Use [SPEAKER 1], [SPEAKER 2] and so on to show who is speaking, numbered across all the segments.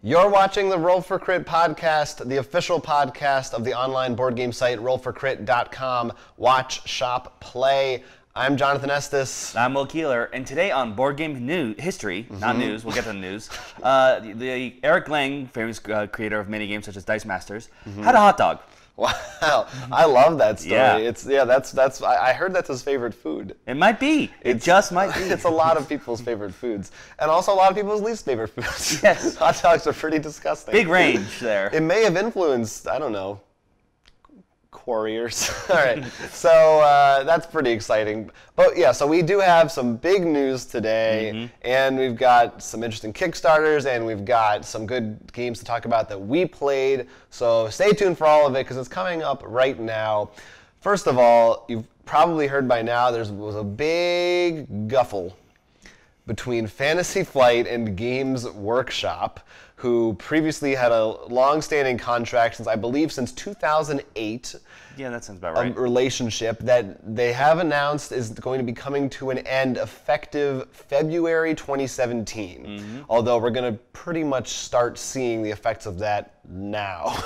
[SPEAKER 1] You're watching the Roll for Crit podcast, the official podcast of the online board game site rollforcrit.com. Watch, shop, play. I'm Jonathan Estes.
[SPEAKER 2] I'm Will Keeler, and today on Board Game History, not news, we'll get to the news, the Eric Lang, famous creator of mini games such as Dice Masters, had a hot dog.
[SPEAKER 1] Wow, I love that story.
[SPEAKER 2] Yeah.
[SPEAKER 1] That's I heard that's his favorite food.
[SPEAKER 2] It might be. It just might be.
[SPEAKER 1] It's a lot of people's favorite foods, and also a lot of people's least favorite foods.
[SPEAKER 2] Yes.
[SPEAKER 1] Hot dogs are pretty disgusting.
[SPEAKER 2] Big range there.
[SPEAKER 1] It may have influenced, I don't know, warriors. All right, so that's pretty exciting. But yeah, so we do have some big news today, and we've got some interesting Kickstarters, and we've got some good games to talk about that we played. So stay tuned for all of it because it's coming up right now. First of all, you've probably heard by now there was a big scuffle between Fantasy Flight and Games Workshop, who previously had a long-standing contract since, I believe, since 2008.
[SPEAKER 2] Yeah, that sounds about right.
[SPEAKER 1] A relationship that they have announced is going to be coming to an end effective February 2017. Although we're going to pretty much start seeing the effects of that now.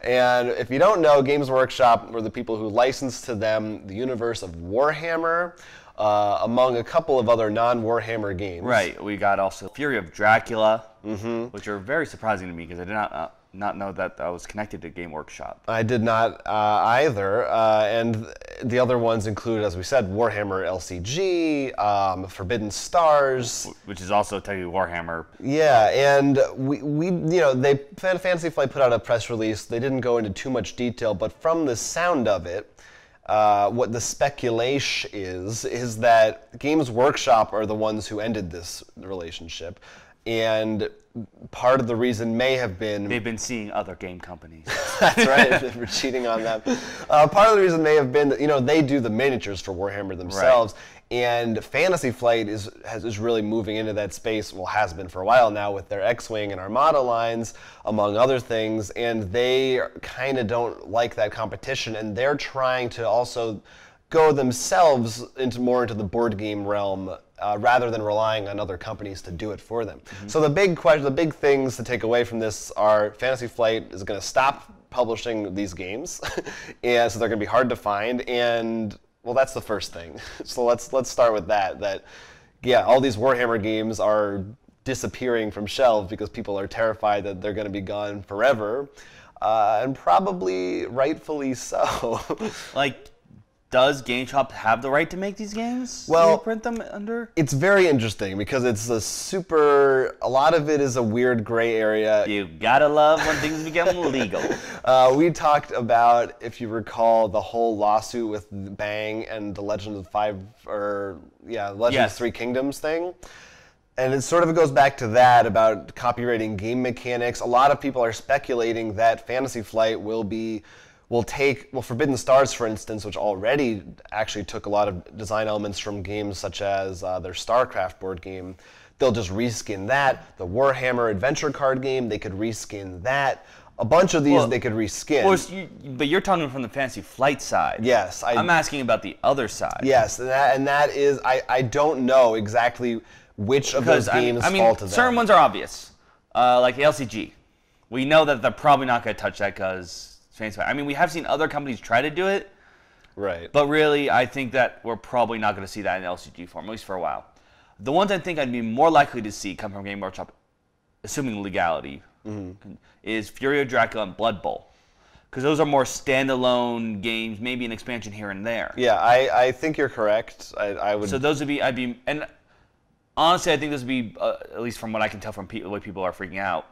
[SPEAKER 1] And if you don't know, Games Workshop were the people who licensed to them the universe of Warhammer, among a couple of other non-Warhammer games.
[SPEAKER 2] Right. We got also Fury of Dracula, which are very surprising to me because I did not know that was connected to Game Workshop.
[SPEAKER 1] I did not either. And the other ones include, as we said, Warhammer LCG, Forbidden Stars,
[SPEAKER 2] which is also technically Warhammer.
[SPEAKER 1] Yeah, and Fantasy Flight put out a press release. They didn't go into too much detail, but from the sound of it, what the speculation is that Games Workshop are the ones who ended this relationship, and part of the reason may have been
[SPEAKER 2] they've been seeing other game companies.
[SPEAKER 1] That's right, they were cheating on them. Part of the reason may have been that they do the miniatures for Warhammer themselves, and Fantasy Flight is really moving into that space. Well, has been for a while now with their X-Wing and Armada lines, among other things, and they kind of don't like that competition, and they're trying to also go themselves more into the board game realm, rather than relying on other companies to do it for them. So the big things to take away from this are Fantasy Flight is going to stop publishing these games, and so they're going to be hard to find. And well, that's the first thing. So let's start with that. Yeah, all these Warhammer games are disappearing from shelves because people are terrified that they're going to be gone forever, and probably rightfully so.
[SPEAKER 2] Does GameStop have the right to make these games?
[SPEAKER 1] Well,
[SPEAKER 2] print them under?
[SPEAKER 1] It's very interesting because it's a lot of it is a weird gray area.
[SPEAKER 2] You gotta love when things become legal.
[SPEAKER 1] We talked about, if you recall, the whole lawsuit with Bang and the Legend of of Three Kingdoms thing. And it sort of goes back to that about copyrighting game mechanics. A lot of people are speculating that Fantasy Flight will take Forbidden Stars, for instance, which already actually took a lot of design elements from games such as their StarCraft board game. They'll just reskin that. The Warhammer adventure card game, they could reskin that. A bunch of these they could reskin.
[SPEAKER 2] But you're talking from the Fantasy Flight side.
[SPEAKER 1] Yes.
[SPEAKER 2] I'm asking about the other side.
[SPEAKER 1] Yes, and that is, I don't know exactly which of those games fall to them.
[SPEAKER 2] Certain ones are obvious, like LCG. We know that they're probably not going to touch that because we have seen other companies try to do it,
[SPEAKER 1] right?
[SPEAKER 2] But really, I think that we're probably not going to see that in LCG form, at least for a while. The ones I think I'd be more likely to see come from Game Workshop, assuming legality, is Fury of Dracula and Blood Bowl, because those are more standalone games, maybe an expansion here and there.
[SPEAKER 1] Yeah, I think you're correct. I would.
[SPEAKER 2] So those would be, and honestly, I think this would be, at least from what I can tell from the way people are freaking out,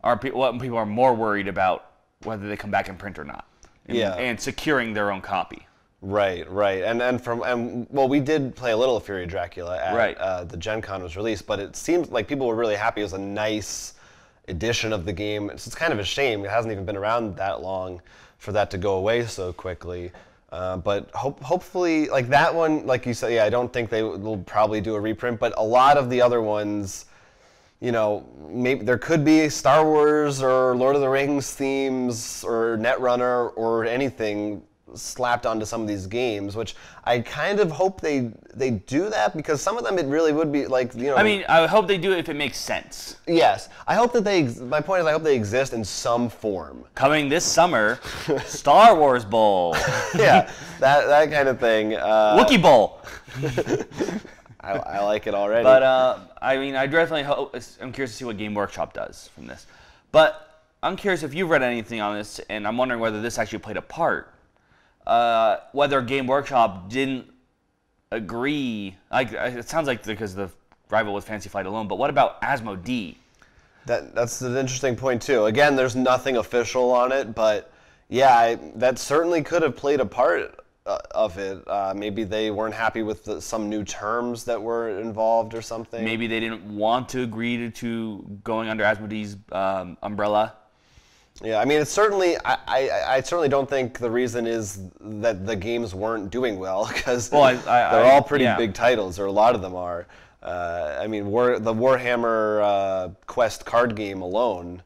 [SPEAKER 2] what people are more worried about, whether they come back in print or not, and securing their own copy.
[SPEAKER 1] Right, and we did play a little of Fury of Dracula at the Gen Con was released, but it seemed like people were really happy. It was a nice edition of the game. It's kind of a shame it hasn't even been around that long for that to go away so quickly. But hopefully, like that one, like you said, I don't think they will probably do a reprint, but a lot of the other ones, maybe there could be Star Wars or Lord of the Rings themes or Netrunner or anything slapped onto some of these games, which I kind of hope they do that, because some of them it really would be like, you know.
[SPEAKER 2] I mean, I hope they do it if it makes sense.
[SPEAKER 1] Yes, I hope that my point is I hope they exist in some form.
[SPEAKER 2] Coming this summer, Star Wars Bowl.
[SPEAKER 1] Yeah, that kind of thing.
[SPEAKER 2] Wookiee Bowl.
[SPEAKER 1] I like it already.
[SPEAKER 2] But I mean, I definitely hope. I'm curious to see what Game Workshop does from this. But I'm curious if you've read anything on this, and I'm wondering whether this actually played a part. Whether Game Workshop didn't agree. It sounds like because the rival with Fantasy Flight alone. But what about Asmodee?
[SPEAKER 1] That's an interesting point too. Again, there's nothing official on it, but yeah, that certainly could have played a part of it. Maybe they weren't happy with some new terms that were involved or something.
[SPEAKER 2] Maybe they didn't want to agree to going under Asmodee's umbrella.
[SPEAKER 1] Yeah, I mean, it's certainly. I certainly don't think the reason is that the games weren't doing well, because they're all pretty big titles, or a lot of them are. I mean, the Warhammer Quest card game alone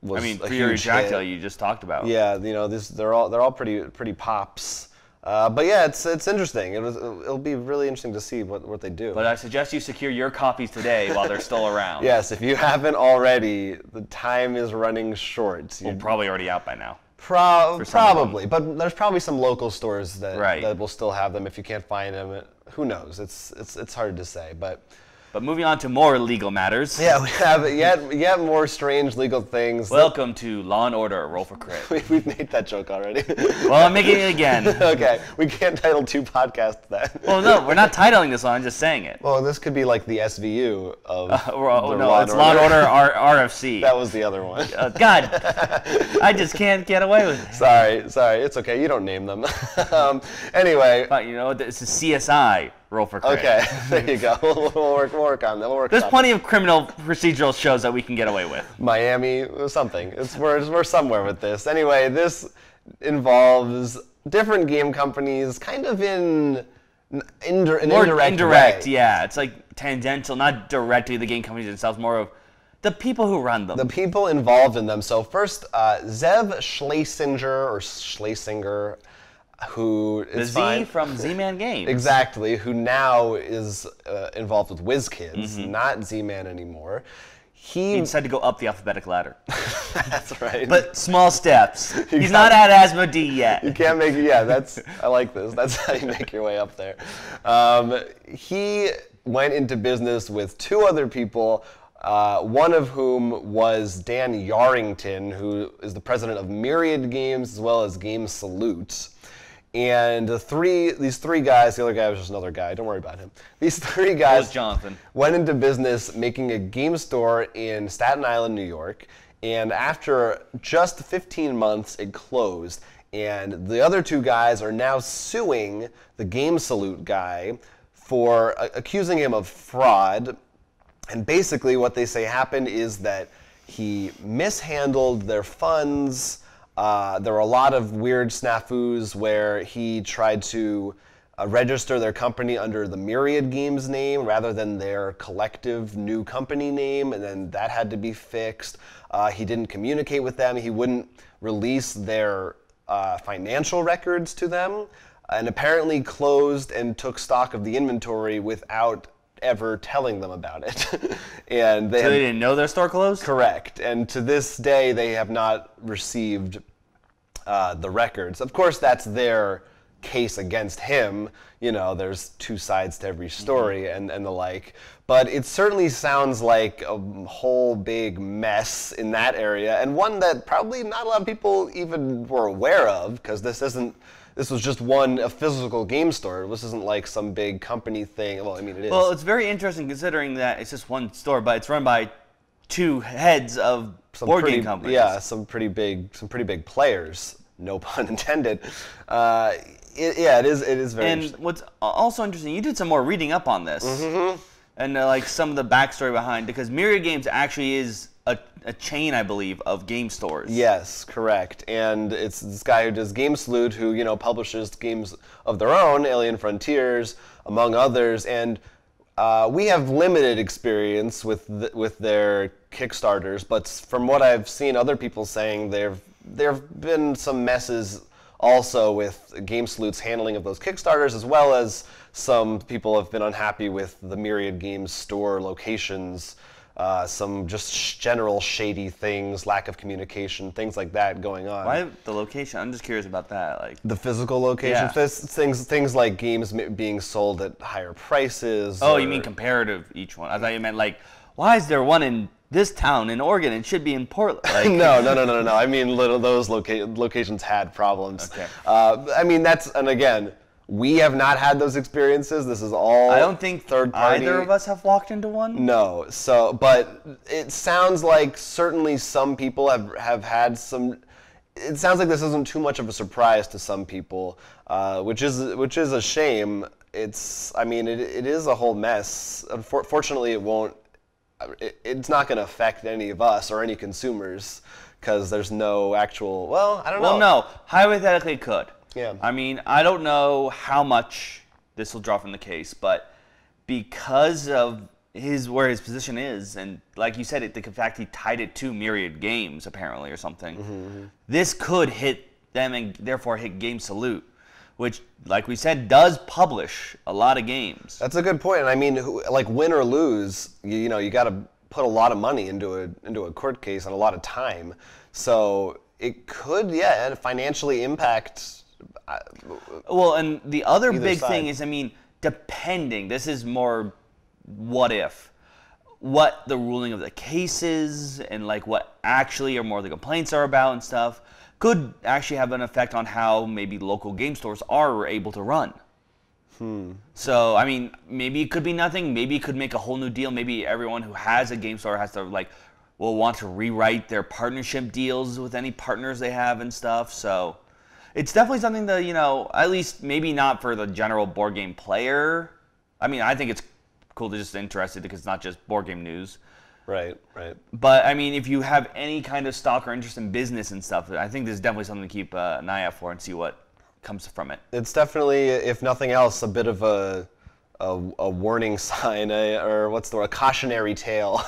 [SPEAKER 1] was a
[SPEAKER 2] Fury
[SPEAKER 1] huge
[SPEAKER 2] Dracula
[SPEAKER 1] hit.
[SPEAKER 2] you just talked about.
[SPEAKER 1] Yeah, you know, they're all pretty pops. But yeah, it's interesting. It'll be really interesting to see what they do.
[SPEAKER 2] But I suggest you secure your copies today while they're still around.
[SPEAKER 1] Yes, if you haven't already, the time is running short.
[SPEAKER 2] Well, probably already out by now.
[SPEAKER 1] Probably, but there's probably some local stores that will still have them if you can't find them. Who knows? It's hard to say, but
[SPEAKER 2] moving on to more legal matters.
[SPEAKER 1] Yeah, we have yet more strange legal things.
[SPEAKER 2] Welcome to Law and Order Roll for Crit.
[SPEAKER 1] We've made that joke already.
[SPEAKER 2] Well, I'm making it again.
[SPEAKER 1] Okay, we can't title 2 podcasts that.
[SPEAKER 2] Well, no, we're not titling this one. I'm just saying it.
[SPEAKER 1] Well, this could be like the SVU of
[SPEAKER 2] no, it's Law and Order RFC.
[SPEAKER 1] That was the other one.
[SPEAKER 2] God, I just can't get away with it.
[SPEAKER 1] Sorry, it's okay. You don't name them. Anyway.
[SPEAKER 2] But you know, this is CSI. Roll for Crit.
[SPEAKER 1] Okay, there you go. We'll work on that.
[SPEAKER 2] There's plenty of criminal procedural shows that we can get away with.
[SPEAKER 1] Miami, something. We're somewhere with this. Anyway, this involves different game companies, kind of in an indirect way.
[SPEAKER 2] Yeah. It's like tangential, not directly the game companies themselves, more of the people who run them.
[SPEAKER 1] The people involved in them. So first, Zev Schlesinger, who is
[SPEAKER 2] the Z from Z-Man Games.
[SPEAKER 1] Exactly, who now is involved with WizKids, not Z-Man anymore. He
[SPEAKER 2] decided to go up the alphabetic ladder.
[SPEAKER 1] That's right.
[SPEAKER 2] But small steps. He's not at Asmodee yet.
[SPEAKER 1] You can't make it. Yeah, I like this. That's how you make your way up there. He went into business with 2 other people, one of whom was Dan Yarrington, who is the president of Myriad Games as well as Game Salute. And these 3 guys, the other guy was just another guy, don't worry about him. These 3 guys
[SPEAKER 2] Jonathan.
[SPEAKER 1] went into business making a game store in Staten Island, New York, and after just 15 months it closed, and the other 2 guys are now suing the Game Salute guy for accusing him of fraud. And basically what they say happened is that he mishandled their funds. There were a lot of weird snafus where he tried to register their company under the Myriad Games name rather than their collective new company name, and then that had to be fixed. He didn't communicate with them. He wouldn't release their financial records to them, and apparently closed and took stock of the inventory without ever telling them about it. And
[SPEAKER 2] they didn't know their store closed?
[SPEAKER 1] Correct. And to this day, they have not received the records. Of course, that's their case against him. You know, there's 2 sides to every story and the like. But it certainly sounds like a whole big mess in that area, and one that probably not a lot of people even were aware of, because this was just a physical game store. This isn't like some big company thing. Well, I mean, it is.
[SPEAKER 2] Well, it's very interesting considering that it's just one store, but it's run by 2 heads of board game companies.
[SPEAKER 1] Yeah, some pretty big players. No pun intended. It is very interesting.
[SPEAKER 2] And what's also interesting, you did some more reading up on this, and like some of the backstory behind, because Myriad Games actually is a chain, I believe, of game stores.
[SPEAKER 1] Yes, correct. And it's this guy who does Game Salute, who publishes games of their own, Alien Frontiers, among others. And we have limited experience with their Kickstarters, but from what I've seen other people saying, there have been some messes also with Game Salut's handling of those Kickstarters, as well as some people have been unhappy with the Myriad Games store locations, some just general shady things, lack of communication, things like that going on.
[SPEAKER 2] Why the location? I'm just curious about that. Like
[SPEAKER 1] the physical location,
[SPEAKER 2] Yeah.
[SPEAKER 1] things like games being sold at higher prices.
[SPEAKER 2] Oh, you mean comparative each one? I thought you meant like, why is there one in this town in Oregon? It should be in Portland. Like,
[SPEAKER 1] No. I mean, those locations had problems.
[SPEAKER 2] Okay.
[SPEAKER 1] I mean, and again, we have not had those experiences. This is all
[SPEAKER 2] I don't think
[SPEAKER 1] third party.
[SPEAKER 2] either of us have walked into one.
[SPEAKER 1] No. So, but it sounds like certainly some people have had some. It sounds like this isn't too much of a surprise to some people, which is a shame. I mean, it is a whole mess. Unfortunately, it won't. It's not going to affect any of us or any consumers because there's no actual. Well, I don't know.
[SPEAKER 2] Well, no. Hypothetically, it could.
[SPEAKER 1] Yeah.
[SPEAKER 2] I mean, I don't know how much this will draw from the case, but because of where his position is, and like you said, the fact he tied it to Myriad Games apparently or something, this could hit them and therefore hit Game Salute, which, like we said, does publish a lot of games.
[SPEAKER 1] That's a good point. And I mean, like win or lose, you got to put a lot of money into a court case and a lot of time. So it could, financially impact.
[SPEAKER 2] Well, and the other big
[SPEAKER 1] side.
[SPEAKER 2] thing is, I mean, depending, this is more what if, what the ruling of the case is and like what actually or more the complaints are about and stuff could actually have an effect on how maybe local game stores are able to run. So, I mean, maybe it could be nothing. Maybe it could make a whole new deal. Maybe everyone who has a game store has to will want to rewrite their partnership deals with any partners they have and stuff. So it's definitely something that, at least maybe not for the general board game player. I mean, I think it's cool to just interested because it's not just board game news.
[SPEAKER 1] Right.
[SPEAKER 2] But, I mean, if you have any kind of stock or interest in business and stuff, I think this is definitely something to keep an eye out for and see what comes from it.
[SPEAKER 1] It's definitely, if nothing else, a bit of a warning sign, a cautionary tale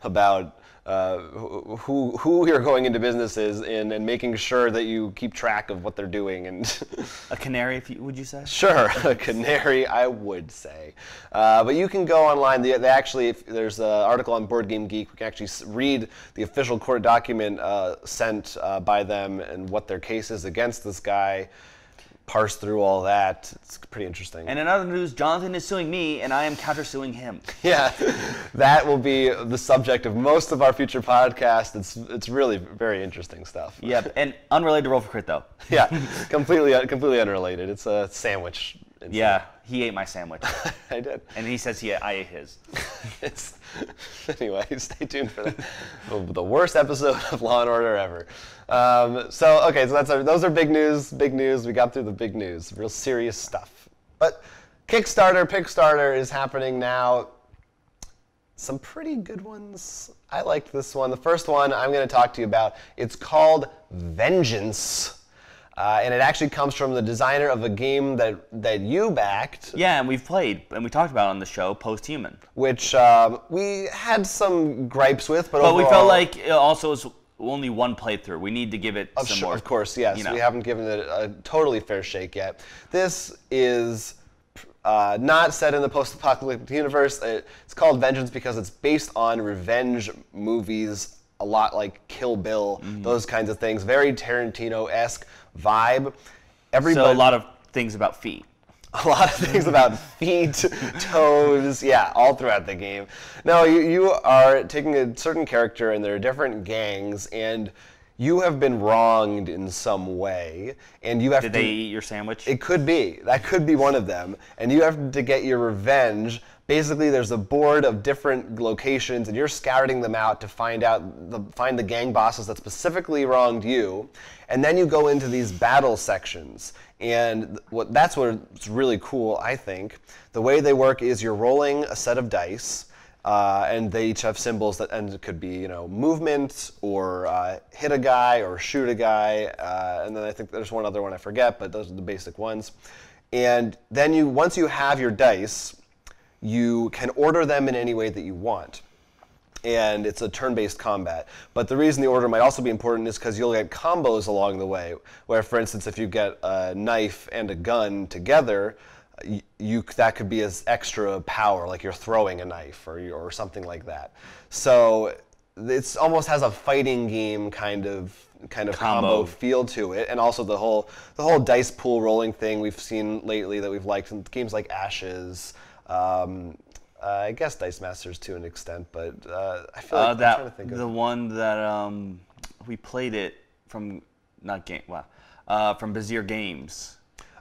[SPEAKER 1] about who you're going into businesses in and making sure that you keep track of what they're doing. And
[SPEAKER 2] a canary, would you say?
[SPEAKER 1] Sure, a canary, I would say. But you can go online. There's an article on Board Game Geek. We can actually read the official court document sent by them and what their case is against this guy. Parse through all that. It's pretty interesting.
[SPEAKER 2] And in other news, Jonathan is suing me, and I am counter-suing him.
[SPEAKER 1] Yeah, that will be the subject of most of our future podcasts. It's really very interesting stuff.
[SPEAKER 2] Yep, and unrelated to Roll for Crit, though.
[SPEAKER 1] Yeah, completely unrelated. It's a sandwich.
[SPEAKER 2] Yeah, he ate my sandwich.
[SPEAKER 1] I did.
[SPEAKER 2] And he says I ate his.
[SPEAKER 1] Anyway, stay tuned for the worst episode of Law and Order ever. So those are big news. Big news. We got through the big news. Real serious stuff. But Kickstarter Pickstarter is happening now. Some pretty good ones. I liked this one. The first one I'm going to talk to you about. It's called Vengeance. And it actually comes from the designer of a game that you backed.
[SPEAKER 2] Yeah, and we've played, and we talked about on the show, Post-Human.
[SPEAKER 1] Which we had some gripes with, but
[SPEAKER 2] overall,
[SPEAKER 1] we
[SPEAKER 2] felt like it also was only one playthrough. We need to give it some more.
[SPEAKER 1] Of course, yes. We haven't given it a totally fair shake yet. This is not set in the post-apocalyptic universe. It's called Vengeance because it's based on revenge movies, a lot like Kill Bill, those kinds of things. Very Tarantino-esque vibe.
[SPEAKER 2] So a lot of things about feet.
[SPEAKER 1] A lot of things about feet, toes, all throughout the game. Now, you are taking a certain character, and there are different gangs, and you have been wronged in some way, and you have
[SPEAKER 2] Did they eat your sandwich?
[SPEAKER 1] It could be. That could be one of them. And you have to get your revenge. Basically, there's a board of different locations, and you're scouting them out to find the gang bosses that specifically wronged you. And then you go into these battle sections. And that's what's really cool, I think. The way they work is you're rolling a set of dice, and they each have symbols and it could be, movement or hit a guy or shoot a guy. And then I think there's one other one I forget, but those are the basic ones. And then once you have your dice, you can order them in any way that you want. and it's a turn-based combat. But the reason the order might also be important is because you'll get combos along the way, where, for instance, if you get a knife and a gun together, that could be as extra power, like you're throwing a knife or something like that. So it's almost has a fighting game kind of combo feel to it, and also the whole dice pool rolling thing we've seen lately that we've liked in games like Ashes. I guess Dice Masters to an extent, but I feel like I'm trying to think of
[SPEAKER 2] the one that we played it from from Bazier Games.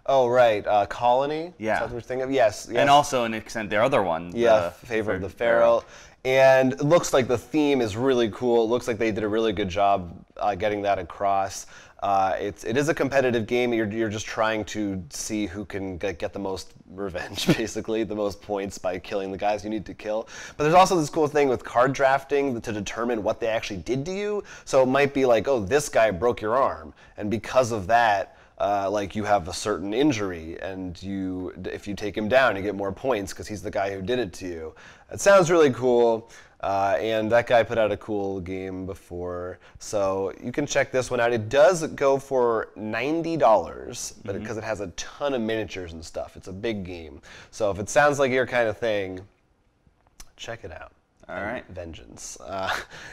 [SPEAKER 1] Oh right, Colony.
[SPEAKER 2] Yeah,
[SPEAKER 1] is that what we're thinking of? Yes.
[SPEAKER 2] And also, in an extent, their other one.
[SPEAKER 1] Yeah, Favor of the Pharaoh. And it looks like the theme is really cool. It looks like they did a really good job getting that across. It is a competitive game. You're just trying to see who can get the most revenge, basically, the most points by killing the guys you need to kill. But there's also this cool thing with card drafting to determine what they actually did to you. So it might be like, oh, this guy broke your arm, and because of that, like you have a certain injury, and if you take him down, you get more points because he's the guy who did it to you. It sounds really cool, and that guy put out a cool game before, so you can check this one out. It does go for $90, but because it has a ton of miniatures and stuff, it's a big game. So if it sounds like your kind of thing, check it out.
[SPEAKER 2] All right.
[SPEAKER 1] Vengeance.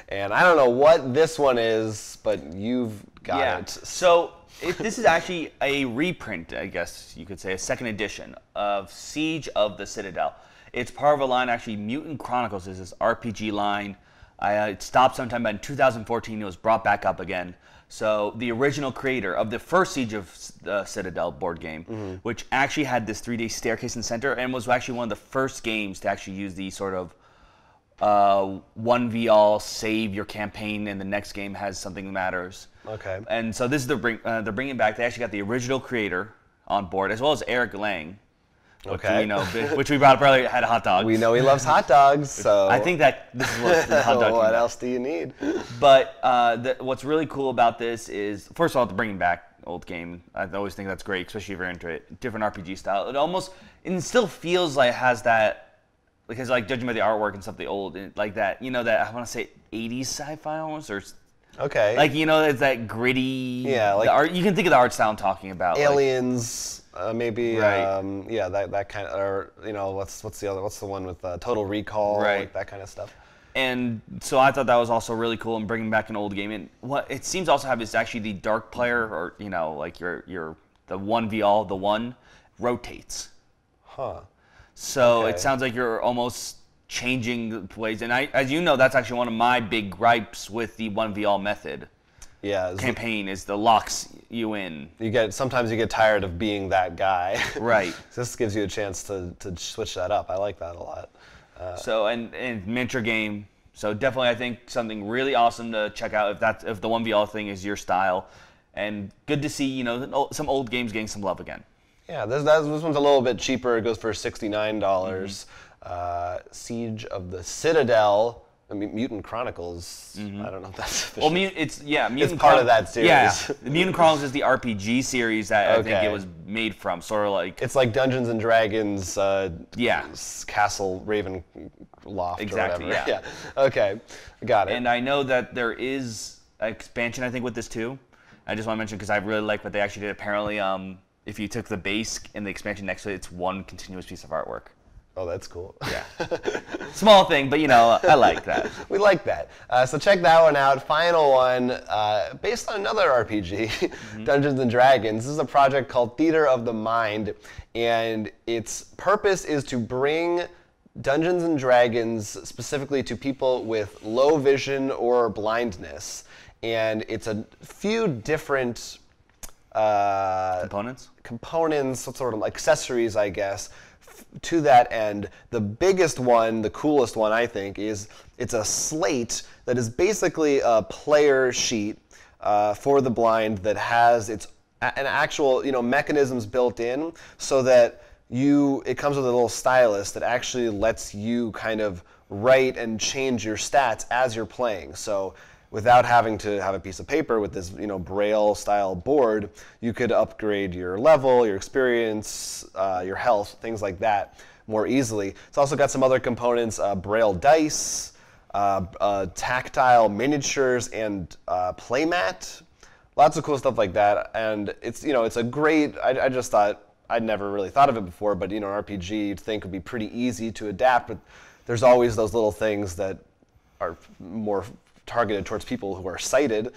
[SPEAKER 1] And I don't know what this one is, but you've got it.
[SPEAKER 2] So this is actually a reprint, I guess you could say, a second edition of Siege of the Citadel. It's part of a line, actually, Mutant Chronicles is this RPG line. It stopped sometime in 2014. It was brought back up again. So the original creator of the first Siege of the Citadel board game, which actually had this 3D staircase in the center, and was actually one of the first games to actually use the sort of 1v all, save your campaign, and the next game has something that matters.
[SPEAKER 1] Okay.
[SPEAKER 2] And so this is they're bringing back. They actually got the original creator on board, as well as Eric Lang.
[SPEAKER 1] Okay.
[SPEAKER 2] Which we brought up earlier, had a hot dog.
[SPEAKER 1] We know he loves hot dogs, so
[SPEAKER 2] I think that this is what the hot dog.
[SPEAKER 1] What else do you need?
[SPEAKER 2] But what's really cool about this is, first of all, the bringing back old game. I always think that's great, especially if you're into it. Different RPG style. It still feels like it has that, because like judging by the artwork and stuff, the old like that. That I want to say 80s sci-fi almost, or
[SPEAKER 1] okay.
[SPEAKER 2] Like it's that gritty.
[SPEAKER 1] Yeah, like
[SPEAKER 2] the art. You can think of the art style I'm talking about.
[SPEAKER 1] Aliens. Maybe,
[SPEAKER 2] right.
[SPEAKER 1] That kind of, or what's the one with Total Recall,
[SPEAKER 2] right?
[SPEAKER 1] Like that kind of stuff.
[SPEAKER 2] And so I thought that was also really cool, and bringing back an old game. And what it seems also have is actually the dark player, or like your the 1v all, the one rotates.
[SPEAKER 1] Huh.
[SPEAKER 2] So
[SPEAKER 1] Okay.
[SPEAKER 2] it sounds like you're almost changing ways, and as you know, that's actually one of my big gripes with the 1v all method.
[SPEAKER 1] Yeah.
[SPEAKER 2] Campaign is the locks you in.
[SPEAKER 1] Sometimes you get tired of being that guy.
[SPEAKER 2] Right.
[SPEAKER 1] This gives you a chance to switch that up. I like that a lot.
[SPEAKER 2] So and miniature game. So definitely, I think something really awesome to check out if the 1v all thing is your style, and good to see some old games getting some love again.
[SPEAKER 1] Yeah, this one's a little bit cheaper. It goes for $69. Siege of the Citadel. I mean, Mutant Chronicles. I don't know if that's official.
[SPEAKER 2] Well, Mutant
[SPEAKER 1] part of that series.
[SPEAKER 2] Yeah, the Mutant Chronicles is the RPG series that I think it was made from. Sort of like
[SPEAKER 1] it's like Dungeons and Dragons.
[SPEAKER 2] Yeah.
[SPEAKER 1] Castle Ravenloft.
[SPEAKER 2] Exactly.
[SPEAKER 1] Or whatever.
[SPEAKER 2] Yeah.
[SPEAKER 1] Okay, got it.
[SPEAKER 2] And I know that there is an expansion, I think, with this too. I just want to mention because I really like what they actually did. Apparently, if you took the base and the expansion next to it, it's one continuous piece of artwork.
[SPEAKER 1] Oh, that's cool.
[SPEAKER 2] Yeah. Small thing, but I like that.
[SPEAKER 1] We like that. So check that one out. Final one, based on another RPG, Dungeons and Dragons. This is a project called Theater of the Mind, and its purpose is to bring Dungeons and Dragons specifically to people with low vision or blindness. And it's a few different components, sort of accessories, I guess, to that end. The biggest one, the coolest one, I think, is it's a slate that is basically a player sheet for the blind that has an actual mechanisms built in, so that it comes with a little stylus that actually lets you kind of write and change your stats as you're playing. So without having to have a piece of paper with this, Braille style board, you could upgrade your level, your experience, your health, things like that more easily. It's also got some other components, Braille dice, tactile miniatures and playmat. Lots of cool stuff like that, and it's it's a great. I just thought I'd never really thought of it before, but an RPG you'd think would be pretty easy to adapt, but there's always those little things that are more targeted towards people who are sighted.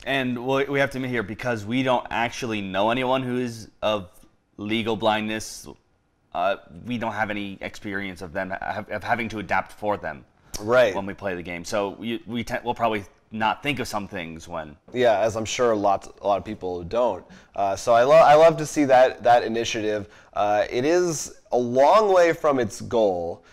[SPEAKER 2] And we have to admit here, because we don't actually know anyone who is of legal blindness, we don't have any experience of them of having to adapt for them when we play the game. So we'll probably not think of some things when.
[SPEAKER 1] Yeah, as I'm sure a lot of people don't. So I love to see that initiative. It is a long way from its goal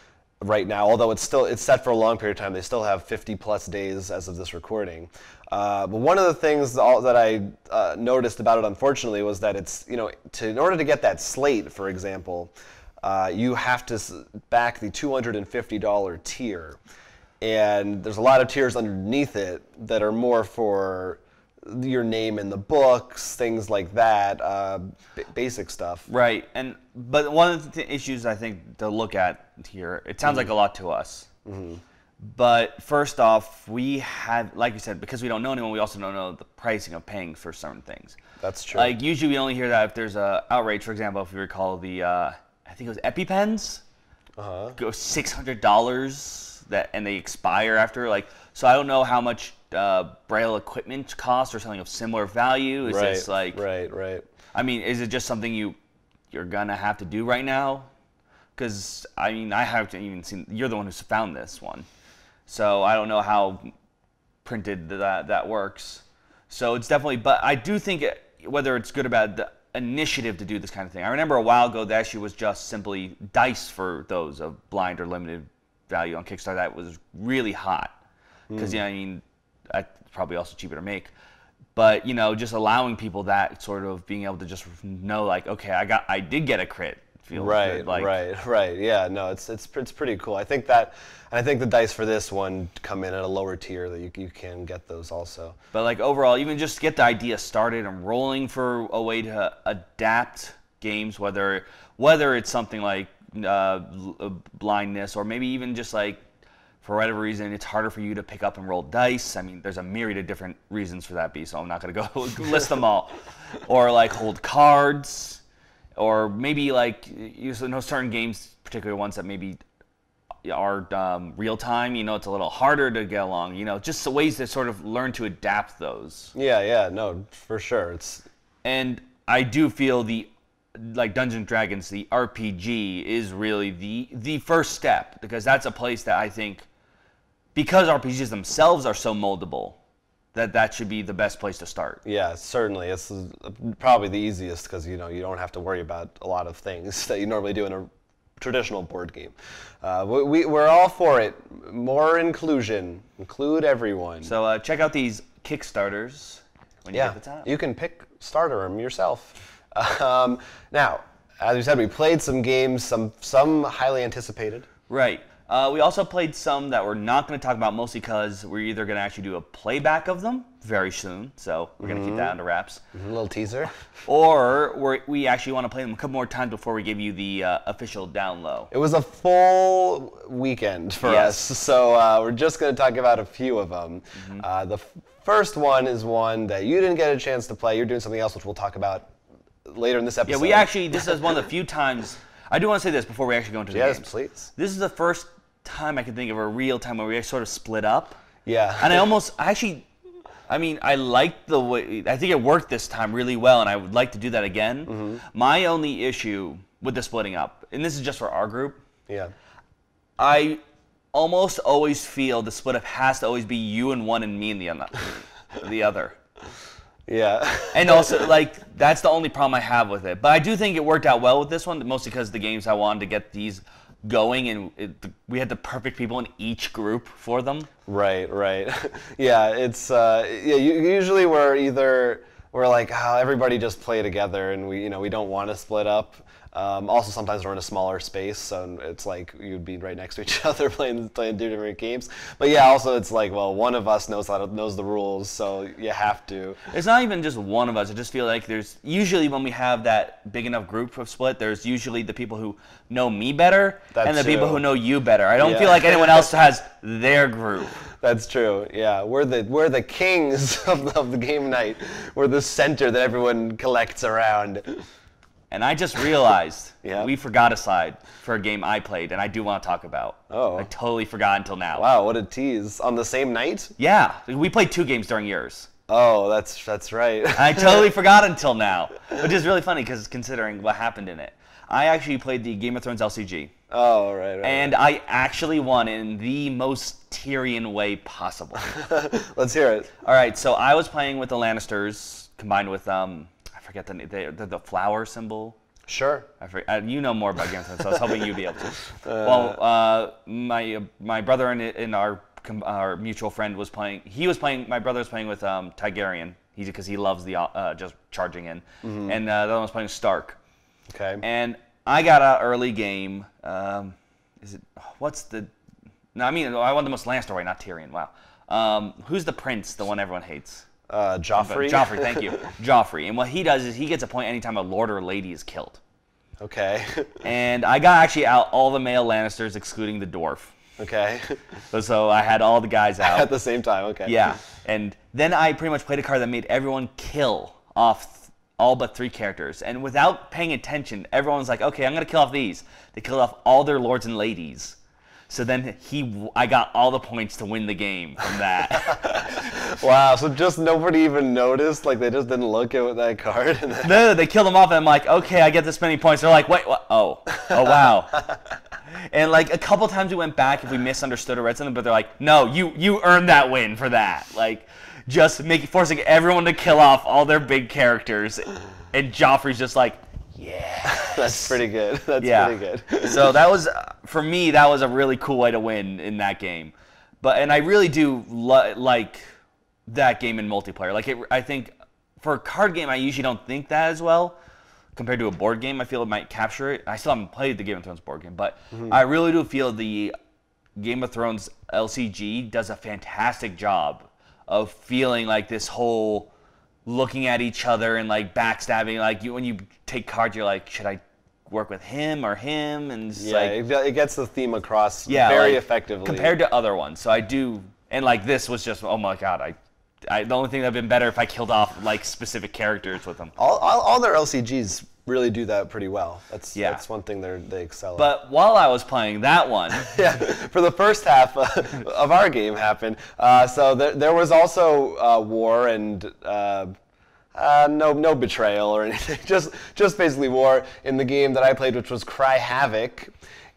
[SPEAKER 1] right now, although it's set for a long period of time. They still have 50 plus days as of this recording. But one of the things that I noticed about it, unfortunately, was that it's in order to get that slate, for example, you have to back the $250 tier. And there's a lot of tiers underneath it that are more for your name in the books, things like that, basic stuff.
[SPEAKER 2] Right, but one of the issues I think to look at here, it sounds like a lot to us. Mm-hmm. But first off, we have, like you said, because we don't know anyone, we also don't know the pricing of paying for certain things.
[SPEAKER 1] That's true.
[SPEAKER 2] Like usually we only hear that if there's a outrage. For example, if you recall the, I think it was EpiPens, go $600. And they expire after, so I don't know how much Braille equipment costs or something of similar value. Is this
[SPEAKER 1] right.
[SPEAKER 2] I mean, is it just something you're gonna have to do right now? Because I haven't even seen. You're the one who's found this one, so I don't know how printed that works. So it's definitely, but I do think whether it's good or bad, the initiative to do this kind of thing. I remember a while ago the issue was just simply dice for those of blind or limited value on Kickstarter that was really hot because that's probably also cheaper to make, but just allowing people that sort of being able to just know okay, I did get a crit feels good.
[SPEAKER 1] Right. Yeah, no, it's pretty cool. I think the dice for this one come in at a lower tier that you can get those also.
[SPEAKER 2] But overall, even just get the idea started and rolling for a way to adapt games, whether it's something like blindness, or maybe even just for whatever reason it's harder for you to pick up and roll dice. I mean, there's a myriad of different reasons for that, so I'm not going to go list them all. Or hold cards, or maybe certain games, particular ones that maybe are real time. It's a little harder to get along. Just the ways to sort of learn to adapt those.
[SPEAKER 1] Yeah, no, for sure.
[SPEAKER 2] And I do feel Dungeons & Dragons, the RPG is really the first step, because that's a place that I think, because RPGs themselves are so moldable, that should be the best place to start.
[SPEAKER 1] Yeah, certainly. It's probably the easiest because you don't have to worry about a lot of things that you normally do in a traditional board game. We're all for it. More inclusion. Include everyone.
[SPEAKER 2] So check out these Kickstarters when you get the time.
[SPEAKER 1] You can pick starter them yourself. Now, as we said, we played some games, some highly anticipated.
[SPEAKER 2] Right. We also played some that we're not going to talk about, mostly because we're either going to actually do a playback of them very soon, so we're going to keep that under wraps.
[SPEAKER 1] A little teaser.
[SPEAKER 2] Or we actually want to play them a couple more times before we give you the official down low.
[SPEAKER 1] It was a full weekend for us, so we're just going to talk about a few of them. The first one is one that you didn't get a chance to play. You're doing something else, which we'll talk about later in this episode.
[SPEAKER 2] Yeah, this is one of the few times. I do want to say this before we actually go into the games.
[SPEAKER 1] Yes, please.
[SPEAKER 2] This is the first time I can think of a real time where we sort of split up.
[SPEAKER 1] Yeah.
[SPEAKER 2] And I liked the way, I think it worked this time really well, and I would like to do that again. My only issue with the splitting up, and this is just for our group.
[SPEAKER 1] Yeah.
[SPEAKER 2] I almost always feel the split up has to always be you in one and me in the other.
[SPEAKER 1] Yeah.
[SPEAKER 2] And also, that's the only problem I have with it. But I do think it worked out well with this one, mostly because the games I wanted to get these going, and we had the perfect people in each group for them.
[SPEAKER 1] Right. Yeah, it's usually we're like, everybody just play together, and we don't want to split up. Also, sometimes we're in a smaller space, so it's like you'd be right next to each other playing two different games. But yeah, also it's like, well, one of us knows the rules, so you have to.
[SPEAKER 2] It's not even just one of us. I just feel like there's usually when we have that big enough group of split, there's usually the people who know me better and the people who know you better. I don't feel like anyone else has their group.
[SPEAKER 1] That's true. Yeah, we're the kings of the game night. We're the center that everyone collects around.
[SPEAKER 2] And I just realized
[SPEAKER 1] Yeah.
[SPEAKER 2] we forgot a side for a game I played, and I do want to talk about.
[SPEAKER 1] Oh.
[SPEAKER 2] I totally forgot until now.
[SPEAKER 1] Wow, what a tease. On the same night?
[SPEAKER 2] Yeah, we played 2 games during yours.
[SPEAKER 1] Oh, that's right.
[SPEAKER 2] I totally forgot until now, which is really funny because considering what happened in it. I actually played the Game of Thrones LCG.
[SPEAKER 1] Oh, right.
[SPEAKER 2] And I actually won in the most Tyrion way possible.
[SPEAKER 1] Let's hear it.
[SPEAKER 2] All right, so I was playing with the Lannisters combined with I forget the flower symbol.
[SPEAKER 1] Sure.
[SPEAKER 2] You know more about Game of Thrones, so I was hoping you'd be able to. My brother and our mutual friend was playing. My brother was playing with Targaryen, because he loves the just charging in, and the other one was playing Stark.
[SPEAKER 1] Okay.
[SPEAKER 2] And I got an early game. I won the most Lannister way, not Tyrion. Wow. Who's the prince? The one everyone hates.
[SPEAKER 1] Joffrey?
[SPEAKER 2] Joffrey, thank you. Joffrey. And what he does is he gets a point anytime a lord or lady is killed.
[SPEAKER 1] Okay.
[SPEAKER 2] And I got actually out all the male Lannisters, excluding the dwarf.
[SPEAKER 1] Okay.
[SPEAKER 2] So I had all the guys out.
[SPEAKER 1] At the same time, okay.
[SPEAKER 2] Yeah. And then I pretty much played a card that made everyone kill off all but 3 characters. And without paying attention, everyone's like, okay, I'm going to kill off these. They killed off all their lords and ladies. So then I got all the points to win the game from that.
[SPEAKER 1] Wow, so just nobody even noticed? Like, they just didn't look at that card?
[SPEAKER 2] No, they killed them off, and I'm like, okay, I get this many points. They're like, wait, what? Oh, wow. And like a couple times we went back if we misunderstood or read something, but they're like, no, you earned that win for that. Like, just forcing everyone to kill off all their big characters, and Joffrey's just like, yeah.
[SPEAKER 1] That's pretty good. Pretty good.
[SPEAKER 2] So that was, for me, that was a really cool way to win in that game. And I really do like that game in multiplayer. I think for a card game, I usually don't think that as well. Compared to a board game, I feel it might capture it. I still haven't played the Game of Thrones board game, but I really do feel the Game of Thrones LCG does a fantastic job of feeling like this whole looking at each other and like backstabbing. Like when you take cards, you're like, should I work with him or him? And it's
[SPEAKER 1] it gets the theme across very effectively
[SPEAKER 2] compared to other ones. So I do, and like this was just, oh my god, the only thing that'd been better if I killed off like specific characters with them.
[SPEAKER 1] All their LCGs really do that pretty well. That's one thing they excel at.
[SPEAKER 2] But while I was playing that one,
[SPEAKER 1] for the first half of our game happened. So there was also war and no betrayal or anything. Just basically war in the game that I played, which was Cry Havoc.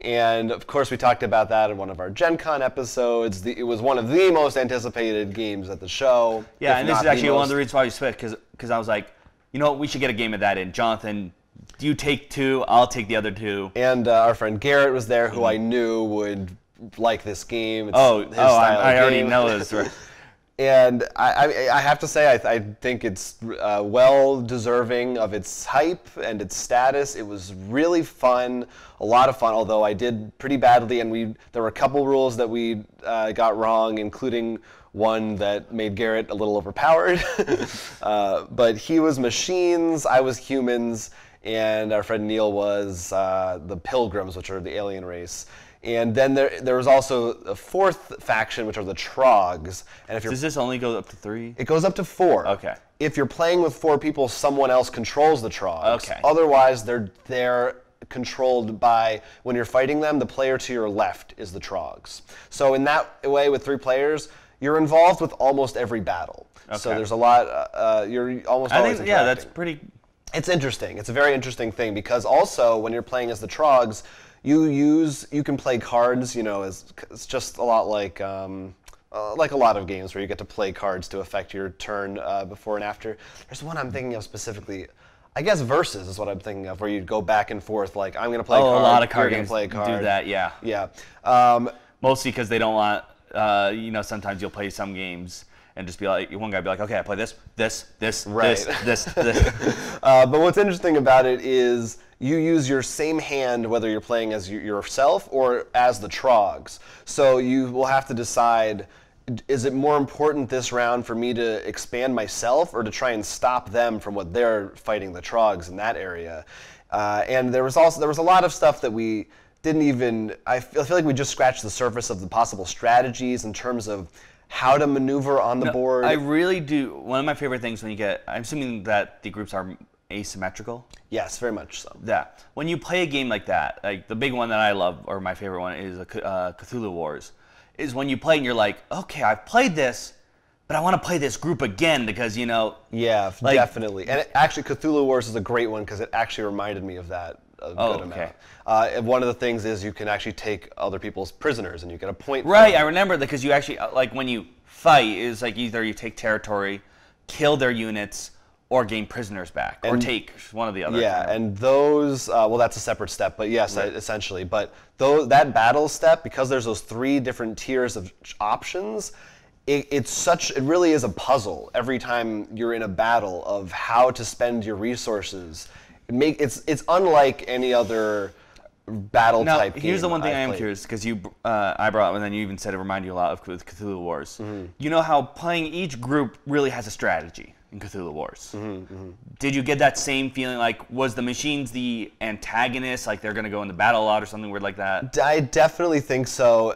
[SPEAKER 1] And of course, we talked about that in one of our Gen Con episodes. It was one of the most anticipated games at the show.
[SPEAKER 2] Yeah, and this is actually one of the reasons why we split, because I was like, you know what, we should get a game of that in. Jonathan, you take 2, I'll take the other 2.
[SPEAKER 1] And our friend Garrett was there, who I knew would like this game. It's
[SPEAKER 2] I already know this. Right?
[SPEAKER 1] And I have to say, I think it's well deserving of its hype and its status. It was really fun, a lot of fun, although I did pretty badly, and there were a couple rules that we got wrong, including one that made Garrett a little overpowered. But he was machines, I was humans, and our friend Neil was the Pilgrims, which are the alien race. And then there was also a 4th faction, which are the Trogs. And
[SPEAKER 2] Does this only go up to 3?
[SPEAKER 1] It goes up to 4.
[SPEAKER 2] Okay.
[SPEAKER 1] If you're playing with 4 people, someone else controls the Trogs.
[SPEAKER 2] Okay.
[SPEAKER 1] Otherwise, they're controlled by, when you're fighting them, the player to your left is the Trogs. So in that way, with 3 players, you're involved with almost every battle. Okay. So there's a lot. You're almost always interacting.
[SPEAKER 2] Yeah, that's pretty.
[SPEAKER 1] It's interesting. It's a very interesting thing because also when you're playing as the Trogs, you can play cards. It's just a lot like a lot of games where you get to play cards to affect your turn before and after. There's one I'm thinking of specifically. I guess Versus is what I'm thinking of, where you go back and forth. Like I'm going to play a card.
[SPEAKER 2] A lot of card
[SPEAKER 1] games
[SPEAKER 2] play a card. Do that. Yeah.
[SPEAKER 1] Yeah.
[SPEAKER 2] Mostly because they don't want. Sometimes you'll play some games and just be like, one guy be like, okay, I play this, this,
[SPEAKER 1] Right.
[SPEAKER 2] this.
[SPEAKER 1] But what's interesting about it is you use your same hand whether you're playing as yourself or as the Trogs. So you will have to decide, is it more important this round for me to expand myself or to try and stop them from what they're fighting the Trogs in that area? And there was a lot of stuff that we didn't even, I feel like we just scratched the surface of the possible strategies in terms of how to maneuver on the board.
[SPEAKER 2] I really do. One of my favorite things when you get, I'm assuming that the groups are asymmetrical.
[SPEAKER 1] Yes, very much so.
[SPEAKER 2] Yeah. When you play a game like that, like the big one that I love, or my favorite one, is Cthulhu Wars, is when you play and you're like, okay, I've played this, but I want to play this group again because, you know.
[SPEAKER 1] Yeah,
[SPEAKER 2] like,
[SPEAKER 1] definitely. And actually, Cthulhu Wars is a great one because it actually reminded me of that a good amount. And one of the things is you can actually take other people's prisoners and you get a point.
[SPEAKER 2] Right, I remember that because you actually, like when you fight, is like either you take territory, kill their units, or gain prisoners back, or take one or the other.
[SPEAKER 1] Yeah, and those, well, that's a separate step, but yes, right. Essentially. But that battle step, because there's those 3 different tiers of options, it really is a puzzle every time you're in a battle of how to spend your resources. It's unlike any other battle type game.
[SPEAKER 2] Here's the one thing I am curious, because I brought up, and then you even said it reminded you a lot of with Cthulhu Wars. Mm-hmm. You know how playing each group really has a strategy in Cthulhu Wars. Mm-hmm. Did you get that same feeling? Like, was the machines the antagonists? Like they're going to go into battle a lot or something weird like that?
[SPEAKER 1] I definitely think so.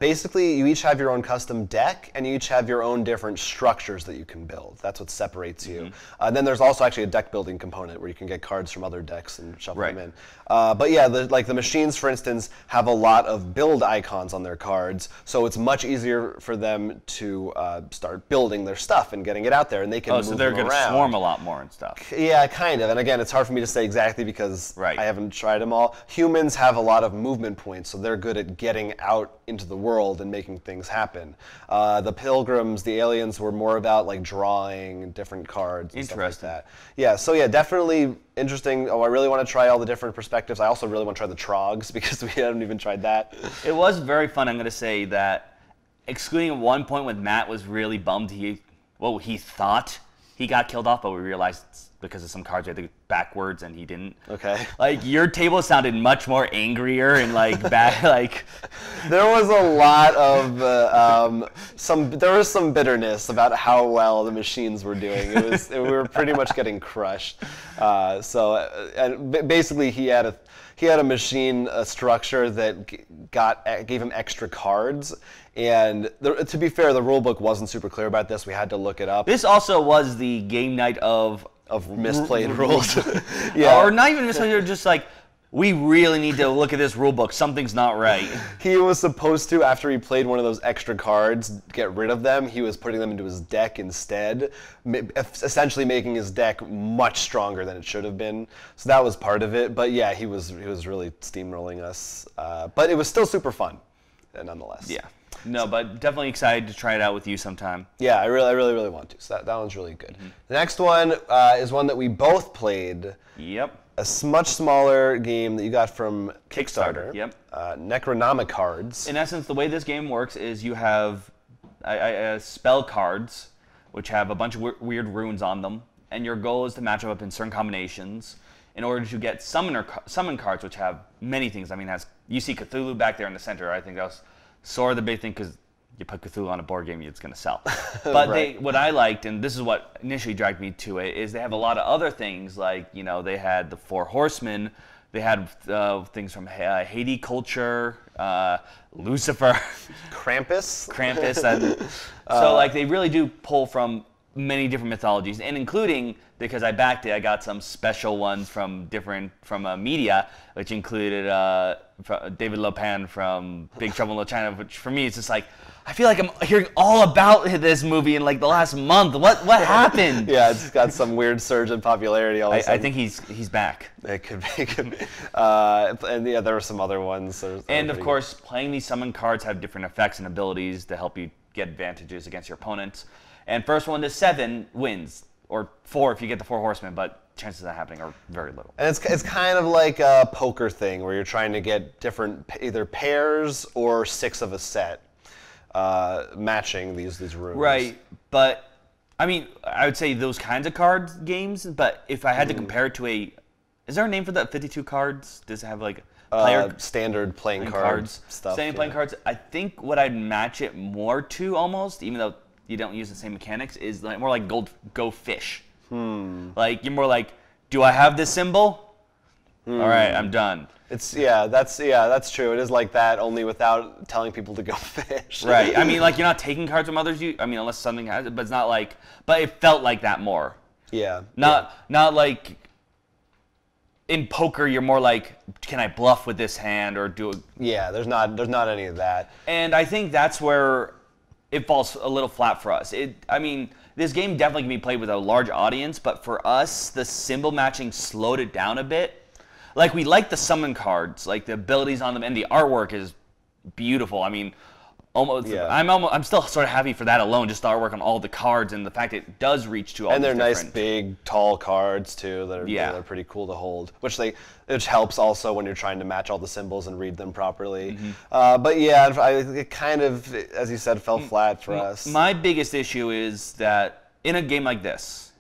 [SPEAKER 1] Basically, you each have your own custom deck, and you each have your own different structures that you can build. That's what separates you. Mm-hmm. Then there's also actually a deck building component where you can get cards from other decks and shuffle them in. But yeah, the machines, for instance, have a lot of build icons on their cards, so it's much easier for them to start building their stuff and getting it out there, and they can.
[SPEAKER 2] Oh, so they're going to swarm a lot more and stuff.
[SPEAKER 1] Yeah, kind of. And again, it's hard for me to say exactly because I haven't tried them all. Humans have a lot of movement points, so they're good at getting out into the world and making things happen. The pilgrims, the aliens, were more about like drawing different cards and stuff like that. Yeah, so yeah, definitely interesting. Oh, I really want to try all the different perspectives. I also really want to try the Trogs because we haven't even tried that.
[SPEAKER 2] It was very fun. I'm going to say that, excluding one point when Matt was really bummed he thought he got killed off, but we realized it's because of some cards we had to go backwards and he didn't.
[SPEAKER 1] Okay.
[SPEAKER 2] Like, your table sounded much more angrier and like bad. Like,
[SPEAKER 1] there was a lot of there was some bitterness about how well the machines were doing. We were pretty much getting crushed. And basically he had a machine structure that gave him extra cards. And to be fair, the rulebook wasn't super clear about this. We had to look it up.
[SPEAKER 2] This also was the game night of
[SPEAKER 1] misplayed rules.
[SPEAKER 2] Yeah. Or not even misplayed, just like, we really need to look at this rulebook. Something's not right.
[SPEAKER 1] He was supposed to, after he played one of those extra cards, get rid of them. He was putting them into his deck instead, essentially making his deck much stronger than it should have been. So that was part of it. But yeah, he was really steamrolling us. But it was still super fun, nonetheless.
[SPEAKER 2] Yeah. No, but definitely excited to try it out with you sometime.
[SPEAKER 1] Yeah, I really want to. So that one's really good. Mm-hmm. The next one is one that we both played.
[SPEAKER 2] Yep.
[SPEAKER 1] A much smaller game that you got from Kickstarter.
[SPEAKER 2] Yep.
[SPEAKER 1] Necronomic cards.
[SPEAKER 2] In essence, the way this game works is you have spell cards, which have a bunch of weird runes on them, and your goal is to match them up in certain combinations in order to get summon cards, which have many things. I mean, you see Cthulhu back there in the center. I think that was sort of the big thing because you put Cthulhu on a board game, it's going to sell. But what I liked, and this is what initially dragged me to it, is they have a lot of other things. Like, you know, they had the 4 Horsemen. They had things from Haiti culture, Lucifer.
[SPEAKER 1] Krampus.
[SPEAKER 2] And so, like, they really do pull from many different mythologies, and including, because I backed it, I got some special ones from media, which included David Lopan from Big Trouble in Little China, which for me, it's just like, I feel like I'm hearing all about this movie in like the last month. What happened?
[SPEAKER 1] Yeah, it's got some weird surge in popularity all of a sudden.
[SPEAKER 2] I think he's back.
[SPEAKER 1] It could be. And yeah, there were some other ones.
[SPEAKER 2] And of course, playing these summon cards have different effects and abilities to help you get advantages against your opponents. And first one to 7 wins, or 4 if you get the 4 Horsemen, but chances of that happening are very little.
[SPEAKER 1] And it's kind of like a poker thing where you're trying to get different either pairs or 6 of a set, matching these runes.
[SPEAKER 2] Right, But I mean, I would say those kinds of card games. But if I had to compare it to is there a name for that? 52 cards? Does it have like
[SPEAKER 1] standard playing cards stuff?
[SPEAKER 2] Standard playing cards. I think what I'd match it more to almost, even though you don't use the same mechanics, is like more like Go Fish. Like you're more like, do I have this symbol? All right, I'm done.
[SPEAKER 1] That's true. It is like that, only without telling people to go fish.
[SPEAKER 2] Right. I mean, like you're not taking cards from others. I mean, unless something has it, but it's not like. But it felt like that more.
[SPEAKER 1] Yeah.
[SPEAKER 2] Not like. In poker, you're more like, can I bluff with this hand or do it?
[SPEAKER 1] Yeah, there's not any of that.
[SPEAKER 2] And I think that's where it falls a little flat for us. I mean, this game definitely can be played with a large audience, but for us, the symbol matching slowed it down a bit. Like, we like the summon cards, like the abilities on them, and the artwork is beautiful. I mean, I'm still sort of happy for that alone, just the artwork on all the cards and the fact it does reach to all.
[SPEAKER 1] And they're nice, big, tall cards too. That are pretty cool to hold, which helps also when you're trying to match all the symbols and read them properly. But yeah, it kind of, as you said, fell flat for us.
[SPEAKER 2] My biggest issue is that in a game like this,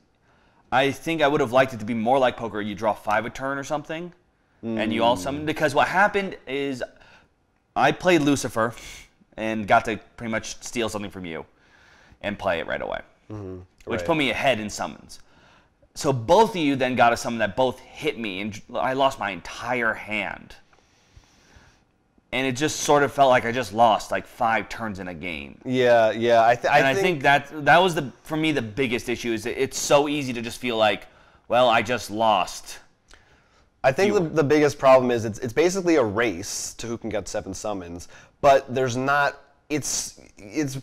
[SPEAKER 2] I think I would have liked it to be more like poker. You draw 5 a turn or something, and you all summon. Because what happened is, I played Lucifer and got to pretty much steal something from you and play it right away, which put me ahead in summons. So both of you then got a summon that both hit me, and I lost my entire hand. And it just sort of felt like I just lost like 5 turns in a game.
[SPEAKER 1] Yeah.
[SPEAKER 2] I think that was for me the biggest issue is that it's so easy to just feel like, well, I just lost.
[SPEAKER 1] I think the biggest problem is it's basically a race to who can get 7 summons, but there's not. It's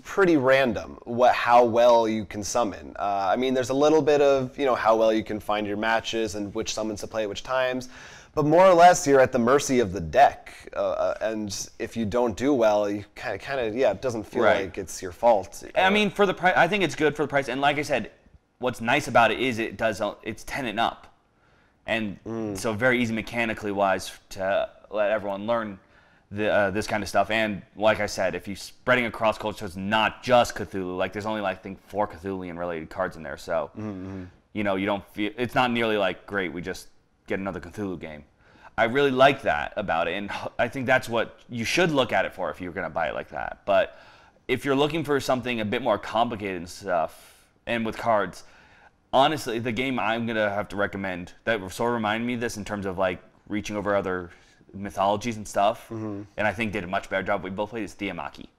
[SPEAKER 1] pretty random how well you can summon. I mean, there's a little bit of how well you can find your matches and which summons to play at which times, but more or less you're at the mercy of the deck. And if you don't do well, you kind of it doesn't feel like it's your fault.
[SPEAKER 2] I mean, for the price, I think it's good for the price. And like I said, what's nice about it is it's 10 and up. And so very easy mechanically wise to let everyone learn this kind of stuff. And like I said, if you're spreading across culture, it's not just Cthulhu. Like there's only I think 4 Cthulian related cards in there. So you don't feel it's not nearly like great. We just get another Cthulhu game. I really like that about it, and I think that's what you should look at it for if you're going to buy it like that. But if you're looking for something a bit more complicated and stuff, and with cards. Honestly, the game I'm going to have to recommend that sort of reminded me of this in terms of like reaching over other mythologies and stuff, and I think did a much better job. We both played is Theomachy.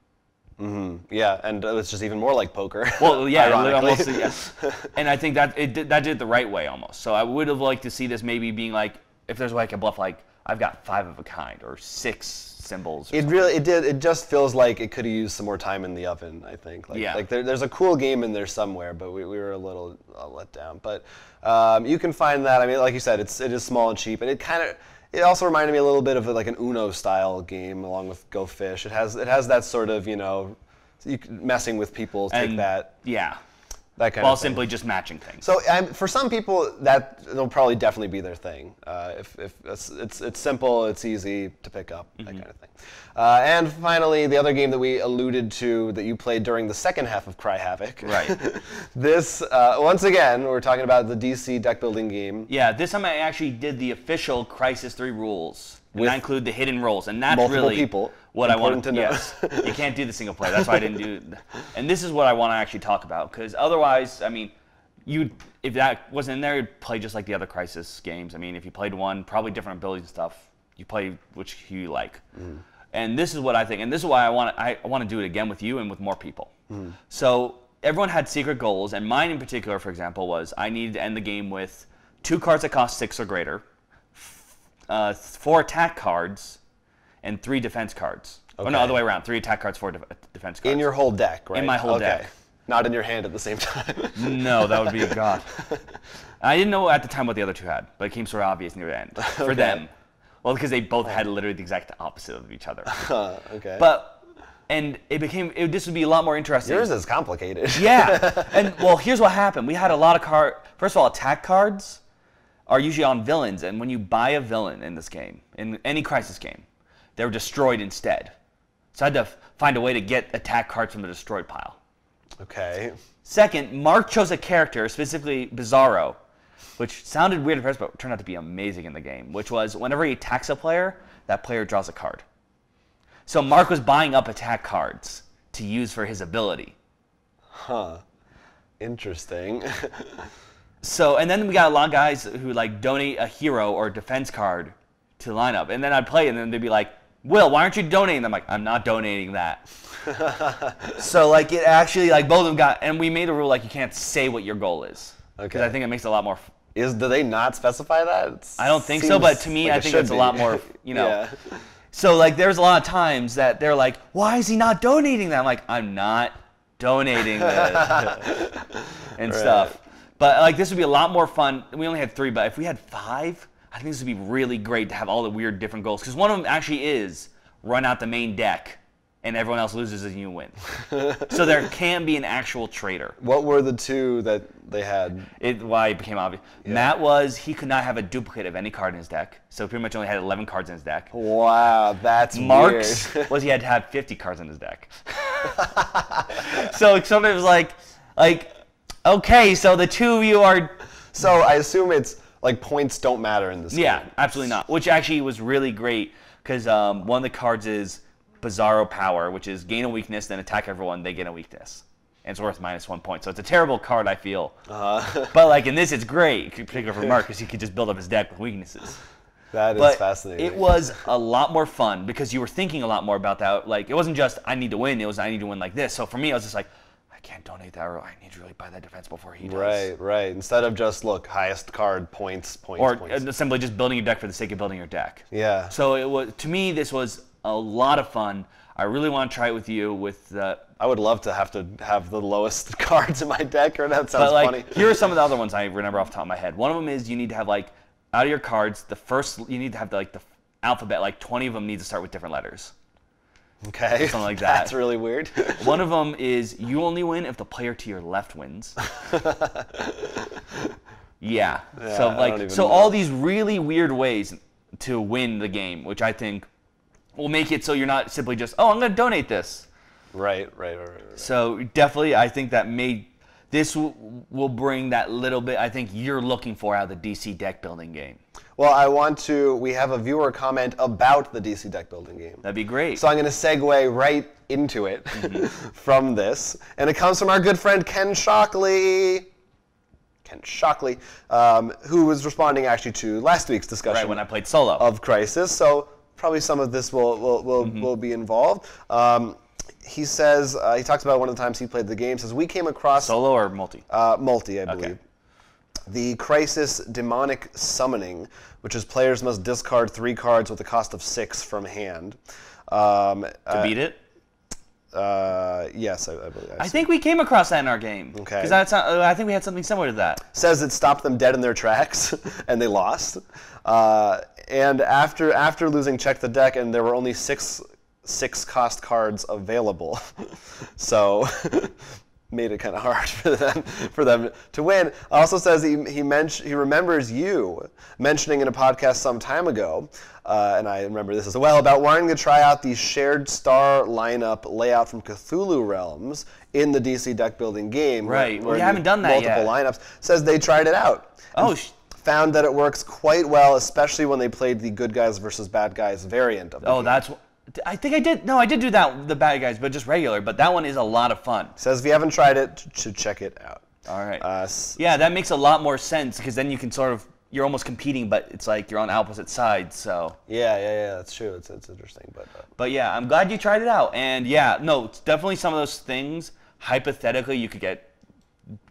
[SPEAKER 1] Yeah, and it's just even more like poker.
[SPEAKER 2] Well, yeah, almost, yes. And I think that did it the right way almost. So I would have liked to see this maybe being like, if there's like a bluff like, I've got 5 of a kind or 6 symbols.
[SPEAKER 1] It just feels like it could have used some more time in the oven, I think. Like there's a cool game in there somewhere, but we were a little let down. But you can find that. I mean, like you said, it is small and cheap, and it also reminded me a little bit of like an Uno style game along with Go Fish. It has that sort of messing with people, take that.
[SPEAKER 2] Yeah.
[SPEAKER 1] That kind
[SPEAKER 2] While
[SPEAKER 1] of thing.
[SPEAKER 2] simply just matching things.
[SPEAKER 1] So for some people, that'll probably definitely be their thing. If it's simple, it's easy to pick up, that kind of thing. And finally, the other game that we alluded to that you played during the second half of Cry Havoc.
[SPEAKER 2] Right.
[SPEAKER 1] This, once again, we're talking about the DC deck building game.
[SPEAKER 2] Yeah, this time I actually did the official Crisis 3 rules. And I include the hidden roles, and that's
[SPEAKER 1] multiple
[SPEAKER 2] really
[SPEAKER 1] people.
[SPEAKER 2] What I wanted
[SPEAKER 1] to know.
[SPEAKER 2] Yes, you can't do the single player. That's why I didn't do. And this is what I want to actually talk about, because otherwise, I mean, if that wasn't in there, you'd play just like the other Crisis games. I mean, if you played one, probably different abilities and stuff. You play which you like. And this is what I think, and this is why I want to do it again with you and with more people. So everyone had secret goals, and mine in particular, for example, was I needed to end the game with 2 cards that cost 6 or greater. 4 attack cards and 3 defense cards. Okay. Oh, no, other way around. 3 attack cards, 4 defense cards.
[SPEAKER 1] In your whole deck, right?
[SPEAKER 2] In my whole deck.
[SPEAKER 1] Not in your hand at the same time.
[SPEAKER 2] No, that would be God. I didn't know at the time what the other 2 had, but it came sort of obvious near the end for them. Well, because they both had literally the exact opposite of each other.
[SPEAKER 1] Okay.
[SPEAKER 2] And this would be a lot more interesting.
[SPEAKER 1] Yours is complicated.
[SPEAKER 2] Yeah. And well, here's what happened. We had a lot of first of all, attack cards are usually on villains, and when you buy a villain in this game, in any Crisis game, they're destroyed instead. So I had to find a way to get attack cards from the destroyed pile.
[SPEAKER 1] Okay.
[SPEAKER 2] Second, Mark chose a character, specifically Bizarro, which sounded weird at first, but turned out to be amazing in the game, which was whenever he attacks a player, that player draws a card. So Mark was buying up attack cards to use for his ability.
[SPEAKER 1] Huh. Interesting.
[SPEAKER 2] So, and then we got a lot of guys who like donate a hero or a defense card to the lineup. And then I'd play and then they'd be like, Will, why aren't you donating? I'm like, I'm not donating that. So like it actually, like both of them got, and we made a rule like you can't say what your goal is.
[SPEAKER 1] Okay.
[SPEAKER 2] Because I think it makes it a lot more.
[SPEAKER 1] Do they not specify that?
[SPEAKER 2] I don't think so, but to me,
[SPEAKER 1] like
[SPEAKER 2] I think it's a lot more,
[SPEAKER 1] Yeah.
[SPEAKER 2] So like there's a lot of times that they're like, why is he not donating that? I'm like, I'm not donating this and stuff. But like this would be a lot more fun. We only had 3, but if we had 5, I think this would be really great to have all the weird different goals. Because one of them actually is run out the main deck and everyone else loses and you win. So there can be an actual traitor.
[SPEAKER 1] What were the 2 that they had?
[SPEAKER 2] Why it became obvious. Yeah. Matt was, he could not have a duplicate of any card in his deck. So pretty much only had 11 cards in his deck.
[SPEAKER 1] Wow, that's
[SPEAKER 2] Mark's
[SPEAKER 1] weird.
[SPEAKER 2] was he had to have 50 cards in his deck. So somebody was like, okay, so the 2 of you are...
[SPEAKER 1] So I assume it's like points don't matter in this game.
[SPEAKER 2] Yeah, absolutely not. Which actually was really great because one of the cards is Bizarro Power, which is gain a weakness, then attack everyone, they gain a weakness. And it's worth -1 point. So it's a terrible card, I feel. But like in this, it's great, particularly for Mark, because he could just build up his deck with weaknesses.
[SPEAKER 1] That is fascinating.
[SPEAKER 2] It was a lot more fun because you were thinking a lot more about that. Like it wasn't just I need to win; it was I need to win like this. So for me, I was just like, I can't donate that, or I need to really buy that defense before he does.
[SPEAKER 1] Right. Instead of just look highest card points.
[SPEAKER 2] Or simply just building your deck for the sake of building your deck.
[SPEAKER 1] Yeah.
[SPEAKER 2] So it was to me this was a lot of fun. I really want to try it with you.
[SPEAKER 1] I would love to have the lowest cards in my deck. Or that sounds funny.
[SPEAKER 2] Here are some of the other ones I remember off the top of my head. One of them is you need to have like out of your cards you need to have the alphabet. Like 20 of them need to start with different letters.
[SPEAKER 1] Okay.
[SPEAKER 2] Something like that.
[SPEAKER 1] That's really weird.
[SPEAKER 2] One of them is you only win if the player to your left wins. Yeah. So all these really weird ways to win the game, which I think will make it so you're not simply just, oh, I'm going to donate this.
[SPEAKER 1] Right.
[SPEAKER 2] So definitely, I think that this will bring that little bit I think you're looking for out of the DC deck building game.
[SPEAKER 1] Well, we have a viewer comment about the DC deck building game.
[SPEAKER 2] That'd be great.
[SPEAKER 1] So I'm going to segue right into it from this. And it comes from our good friend Ken Shockley. Who was responding actually to last week's discussion.
[SPEAKER 2] Right, when I played solo.
[SPEAKER 1] Of Crisis. So probably some of this will be involved. He says, he talks about one of the times he played the game, says, we came across...
[SPEAKER 2] Solo or multi?
[SPEAKER 1] Multi, I believe. Okay. The Crisis Demonic Summoning, which is players must discard 3 cards with a cost of 6 from hand.
[SPEAKER 2] To beat it?
[SPEAKER 1] Yes, I believe.
[SPEAKER 2] I think we came across that in our game.
[SPEAKER 1] Okay.
[SPEAKER 2] Because I think we had something similar to that.
[SPEAKER 1] Says it stopped them dead in their tracks, and they lost. And after losing Check the Deck, and there were only 6 cost cards available, so made it kind of hard for them to win. Also says he remembers you mentioning in a podcast some time ago, and I remember this as well, about wanting to try out the shared star lineup layout from Cthulhu Realms in the DC deck building game.
[SPEAKER 2] Right, we haven't done that yet.
[SPEAKER 1] Multiple lineups. Says they tried it out.
[SPEAKER 2] Oh.
[SPEAKER 1] Found that it works quite well, especially when they played the good guys versus bad guys variant of the game.
[SPEAKER 2] That's... I think I did. No, I did do that, the bad guys, but just regular. But that one is a lot of fun.
[SPEAKER 1] Says if you haven't tried it, to check it out.
[SPEAKER 2] All right. Yeah, that makes a lot more sense because then you can you're almost competing, but it's like you're on opposite sides. So.
[SPEAKER 1] Yeah, that's true. It's interesting,
[SPEAKER 2] But yeah, I'm glad you tried it out, and yeah, no, it's definitely some of those things. Hypothetically, you could get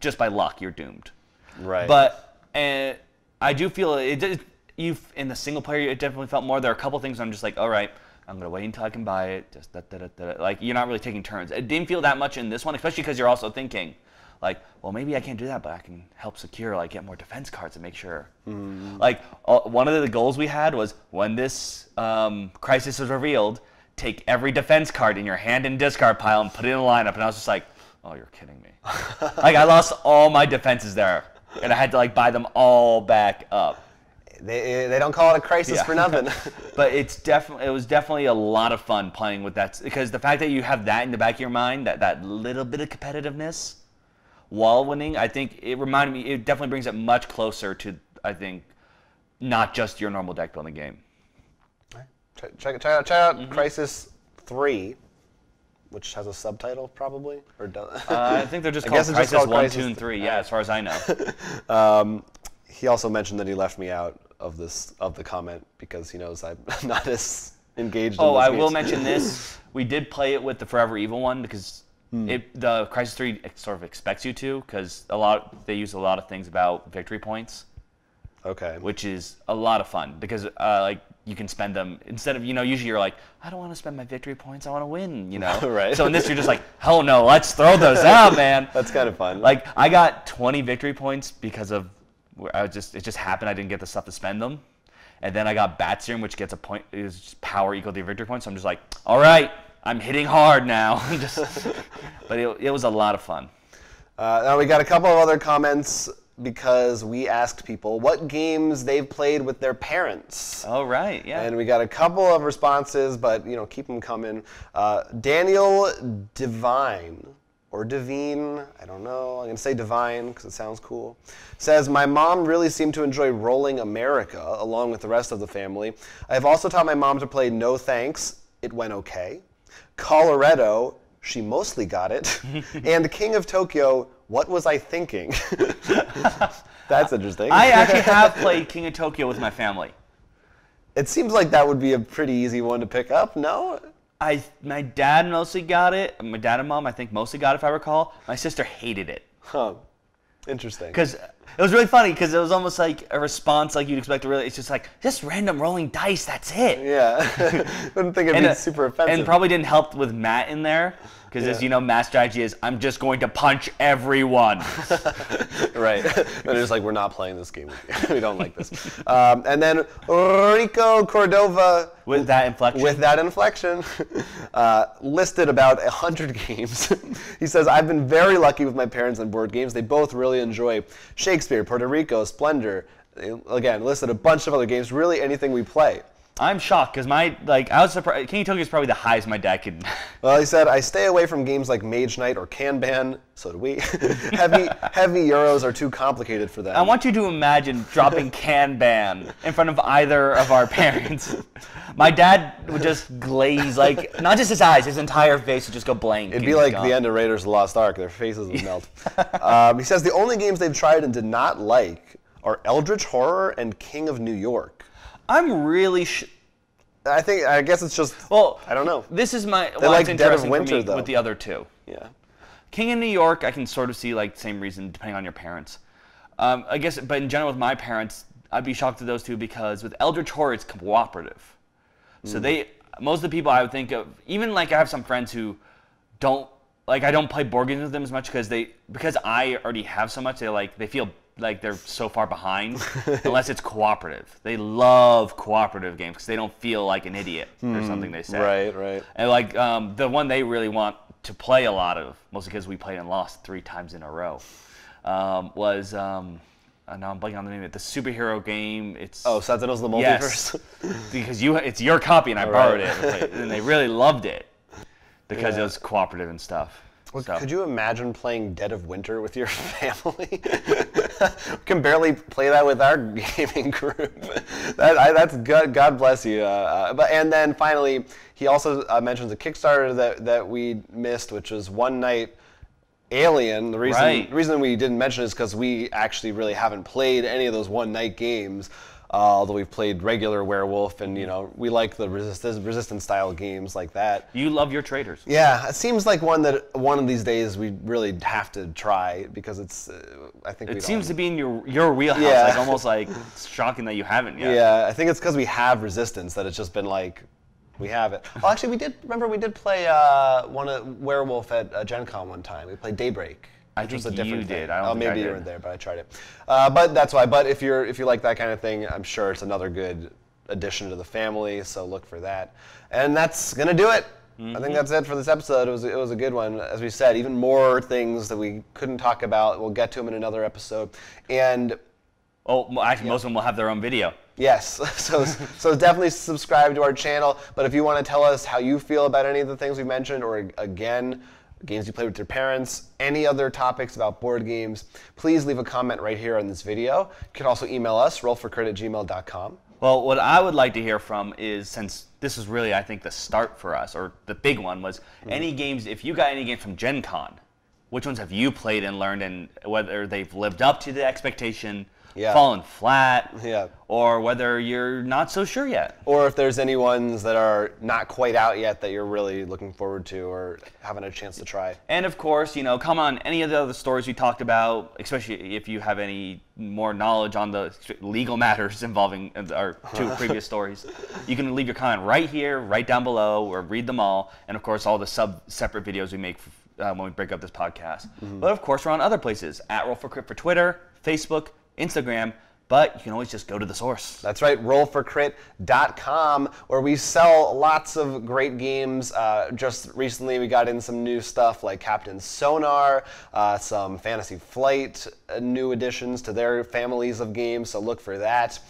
[SPEAKER 2] just by luck, you're doomed.
[SPEAKER 1] Right.
[SPEAKER 2] But I do feel in the single player, it definitely felt more. There are a couple things I'm just like, all right. I'm going to wait until I can buy it. Just like, you're not really taking turns. It didn't feel that much in this one, especially because you're also thinking, like, well, maybe I can't do that, but I can help secure, like, get more defense cards and make sure. Like, one of the goals we had was when this Crisis was revealed, take every defense card in your hand and discard pile and put it in a lineup. And I was just like, oh, you're kidding me. Like, I lost all my defenses there, and I had to, like, buy them all back up.
[SPEAKER 1] They don't call it a crisis for nothing.
[SPEAKER 2] But it was definitely a lot of fun playing with that, because the fact that you have that in the back of your mind, that little bit of competitiveness, while winning, I think it reminded me. It definitely brings it much closer to, I think, not just your normal deck building game.
[SPEAKER 1] Check out Crisis 3, which has a subtitle probably, or
[SPEAKER 2] I think they're just called Crisis 1, 2, and 3. Yeah, as far as I know.
[SPEAKER 1] He also mentioned that he left me out of the comment because he knows I'm not as engaged.
[SPEAKER 2] Oh, I
[SPEAKER 1] games.
[SPEAKER 2] will mention this. We did play it with the Forever Evil one because the Crisis 3 sort of expects you to, because they use a lot of things about victory points.
[SPEAKER 1] Okay.
[SPEAKER 2] Which is a lot of fun because like you can spend them instead of, usually you're like, I don't want to spend my victory points, I want to win,
[SPEAKER 1] Right.
[SPEAKER 2] So in this you're just like, hell no, let's throw those out, man.
[SPEAKER 1] That's kind of fun.
[SPEAKER 2] Like I got 20 victory points because of it just happened I didn't get the stuff to spend them. And then I got Bat Serum, which gets a point, is just power equal to your victory points. So I'm just like, all right, I'm hitting hard now. But it was a lot of fun.
[SPEAKER 1] Now we got a couple of other comments because we asked people what games they've played with their parents.
[SPEAKER 2] Oh, right, yeah.
[SPEAKER 1] And we got a couple of responses, but keep them coming. Daniel Devine, or Devine, I don't know. I'm going to say Divine because it sounds cool. Says, my mom really seemed to enjoy Rolling America along with the rest of the family. I've also taught my mom to play No Thanks, it went okay. Colorado, she mostly got it. And King of Tokyo, what was I thinking? That's interesting.
[SPEAKER 2] I actually have played King of Tokyo with my family.
[SPEAKER 1] It seems like that would be a pretty easy one to pick up, no?
[SPEAKER 2] My dad mostly got it. My dad and mom, I think, mostly got it, if I recall. My sister hated it.
[SPEAKER 1] Huh. Interesting.
[SPEAKER 2] Because it was really funny, because it was almost like a response like you'd expect to really. It's just like, just random rolling dice, that's it.
[SPEAKER 1] Yeah. Wouldn't think it'd be super offensive.
[SPEAKER 2] And probably didn't help with Matt in there. Because as you know, Matt's strategy is, I'm just going to punch everyone.
[SPEAKER 1] Right. And it's like, we're not playing this game with you. We don't like this. And then Rico Cordova.
[SPEAKER 2] With that inflection.
[SPEAKER 1] Listed about 100 games. He says, I've been very lucky with my parents on board games. They both really enjoy Shakespeare, Puerto Rico, Splendor. Again, listed a bunch of other games, really anything we play.
[SPEAKER 2] I'm shocked because I was surprised. King of Tokyo is probably the highest my dad could.
[SPEAKER 1] Well, he said, I stay away from games like Mage Knight or Kanban. So do we. heavy Euros are too complicated for them.
[SPEAKER 2] I want you to imagine dropping Kanban in front of either of our parents. My dad would just glaze, like, not just his eyes, his entire face would just go blank.
[SPEAKER 1] It'd be like the end of Raiders of the Lost Ark. Their faces would melt. He says the only games they've tried and did not like are Eldritch Horror and King of New York.
[SPEAKER 2] I'm really
[SPEAKER 1] I guess it's just, I don't know.
[SPEAKER 2] This is my,
[SPEAKER 1] they like
[SPEAKER 2] it's
[SPEAKER 1] Dead of
[SPEAKER 2] interesting
[SPEAKER 1] Winter,
[SPEAKER 2] for me
[SPEAKER 1] though.
[SPEAKER 2] with the other two.
[SPEAKER 1] Yeah.
[SPEAKER 2] King of New York, I can sort of see like the same reason depending on your parents. I guess, but in general with my parents, I'd be shocked at those two because with Eldritch Horror, it's cooperative. So most of the people I would think of, even like I have some friends who don't, like I don't play board games with them as much because I already have so much, they feel like they're so far behind unless it's cooperative. They love cooperative games because they don't feel like an idiot or something they say.
[SPEAKER 1] Right.
[SPEAKER 2] And like the one they really want to play a lot of, mostly because we played and lost 3 times in a row, was now I'm blanking on the name of it. The superhero game. It's
[SPEAKER 1] Sentinels of the Multiverse.
[SPEAKER 2] Yes, because it's your copy and I borrowed it, and they really loved it because it was cooperative and stuff.
[SPEAKER 1] Well, could you imagine playing Dead of Winter with your family? We can barely play that with our gaming group. That's good. God bless you. And then finally, he also mentions a Kickstarter that we missed, which was One Night Alien. The reason we didn't mention it is because we actually really haven't played any of those one night games. Although we've played regular Werewolf, and we like the resistance style games like that.
[SPEAKER 2] You love your traders.
[SPEAKER 1] Yeah, it seems like one of these days we really have to try because it's. I think
[SPEAKER 2] it seems to be in your wheelhouse.
[SPEAKER 1] Yeah.
[SPEAKER 2] Like almost like it's shocking that you haven't yet.
[SPEAKER 1] Yeah, I think it's because we have resistance that it's just been like. We have it. Well, actually, we did play Werewolf at Gen Con one time. We played Daybreak.
[SPEAKER 2] I think you did. I don't think
[SPEAKER 1] maybe
[SPEAKER 2] I
[SPEAKER 1] you
[SPEAKER 2] did.
[SPEAKER 1] weren't there, but I tried it. But that's why. But if you like that kind of thing, I'm sure it's another good addition to the family. So look for that. And that's gonna do it. I think that's it for this episode. It was a good one. As we said, even more things that we couldn't talk about. We'll get to them in another episode. And
[SPEAKER 2] actually, most of them will have their own video.
[SPEAKER 1] Yes, so definitely subscribe to our channel. But if you want to tell us how you feel about any of the things we mentioned, or again, games you played with your parents, any other topics about board games, please leave a comment right here on this video. You can also email us, rollforcrit@gmail.com.
[SPEAKER 2] Well, what I would like to hear from is, since this is really, I think, the start for us, or the big one, was any games, if you got any games from Gen Con, which ones have you played and learned, and whether they've lived up to the expectation, fallen flat, or whether you're not so sure yet.
[SPEAKER 1] Or if there's any ones that are not quite out yet that you're really looking forward to or haven't a chance to try.
[SPEAKER 2] And of course, comment on any of the other stories we talked about, especially if you have any more knowledge on the legal matters involving our 2 previous stories. You can leave your comment right here, right down below, or read them all. And of course, all the separate videos we make when we break up this podcast. But of course, we're on other places, at Roll4Crit for Twitter, Facebook, Instagram, but you can always just go to the source.
[SPEAKER 1] That's right, rollforcrit.com, where we sell lots of great games. Just recently we got in some new stuff like Captain Sonar, some Fantasy Flight new additions to their families of games, so look for that.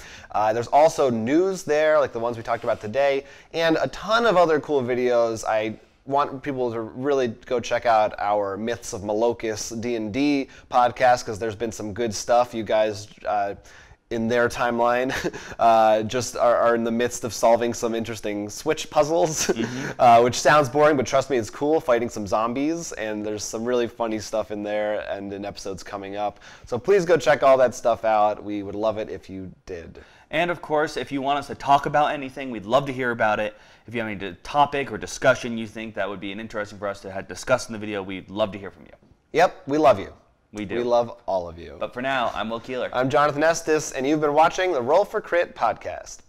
[SPEAKER 1] There's also news there, like the ones we talked about today, and a ton of other cool videos. I want people to really go check out our Myths of Malocus D&D podcast, because there's been some good stuff. You guys in their timeline just are in the midst of solving some interesting Switch puzzles, which sounds boring, but trust me, it's cool, fighting some zombies, and there's some really funny stuff in there and in episodes coming up. So please go check all that stuff out. We would love it if you did.
[SPEAKER 2] And of course, if you want us to talk about anything, we'd love to hear about it. If you have any topic or discussion you think that would be interesting for us to have discussed in the video, we'd love to hear from you.
[SPEAKER 1] Yep, we love you.
[SPEAKER 2] We do.
[SPEAKER 1] We love all of you.
[SPEAKER 2] But for now, I'm Will Keeler.
[SPEAKER 1] I'm Jonathan Estes, and you've been watching the Roll for Crit podcast.